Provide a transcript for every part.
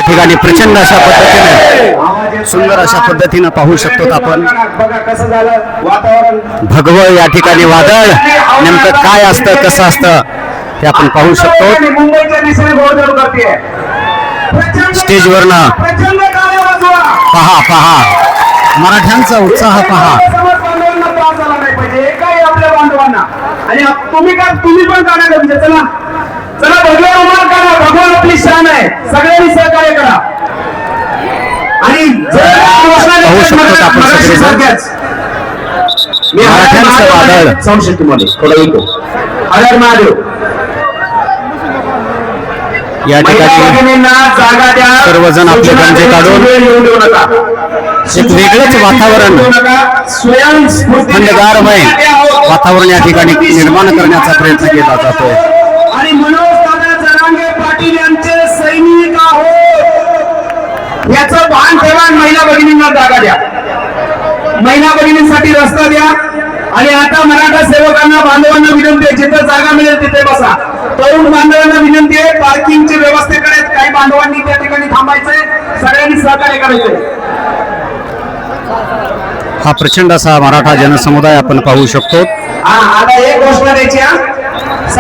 ठिकाणी प्रचंड अशा पद्धतीने सुंदर अशा पद्धतीनं पाहू शकतो आपण भगवं या ठिकाणी वादळ नेमकं काय असतं कसं असतं ते आपण पाहू शकतो. स्टेजवरनं पहा पहा मराठ्यांचा उत्साह पहा. आणि तुम्ही पण काढा म्हणजे चला चला भगवान उभा करा. भगवान आपली शान आहे. सगळ्यांनी सहकार्य करा. आणि पाहू शकतो आपण मराठ्यांचं वादळ संशय तुम्हाला थोडा येतो. हर महादेव या ठिकाणी सर्वजण आपले गंजे काढून एक वेगळंच वातावरण थंडगारमय वातावरण या ठिकाणी निर्माण करण्याचा प्रयत्न केला जातो. आणि मनोजदादा जरांगे पाटील यांचे सैनिक आहोत याचं भान ठेवा. महिला भगिनींना जागा द्या. महिला भगिनींसाठी रस्ता द्या. आणि आता मराठा सेवकांना बांधवांना विनंती आहे जिथे जागा मिळेल तिथे बसा. तरुण बांधवांना विनंती आहे पार्किंगची व्यवस्थेकडे काही बांधवांनी त्या ठिकाणी थांबायचंय. सगळ्यांनी सहकार्य करायचंय. हा प्रचंड असा मराठा जनसमुदाय आपण पाहू शकतो. आता एक घोषणा द्यायची.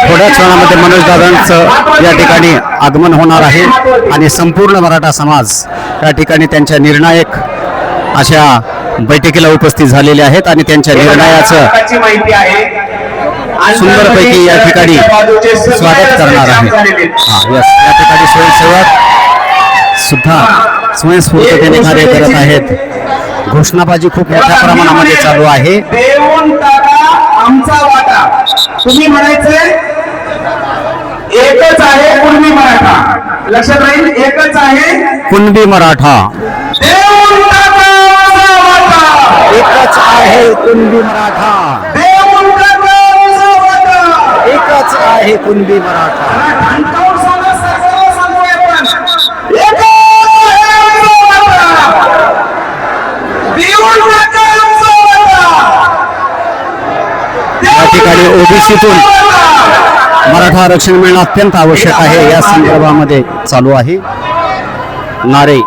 थोड्याच क्षणामध्ये मनोजदादांचं या ठिकाणी आगमन होणार आहे आणि संपूर्ण मराठा समाज या ठिकाणी त्यांच्या निर्णायक अशा बैठकीला उपस्थित झालेले आहेत आणि त्यांच्या निर्णयाचं माहिती आहे सुंदरपैकी या ठिकाणी स्वागत करणार आहे. या ठिकाणी स्वयंसेवक सुद्धा स्वयंस्फूर्ततेने कार्य करत आहेत. घोषणाबाजी खूप मोठ्या प्रमाणामध्ये चालू आहे. देऊन टाका आमचा वाटा. तुम्ही म्हणायचंय एकच आहे कुणबी मराठा. लक्षात राहील एकच आहे कुणबी मराठा. देऊन टाका आमचा वाटा. एकच आहे कुणबी मराठा. देऊन टाका आमचा वाटा. एकच आहे कुणबी मराठा. ठणकावून सांगा. सगळ्यांना सांगूया आपण एकच आहे आमचा वाटा. देऊन टाका आमचा वाटा. या ठिकाणी ओबीसीतून मराठा आरक्षण मिळणं अत्यंत आवश्यक आहे या संदर्भामध्ये चालू आहे. नारे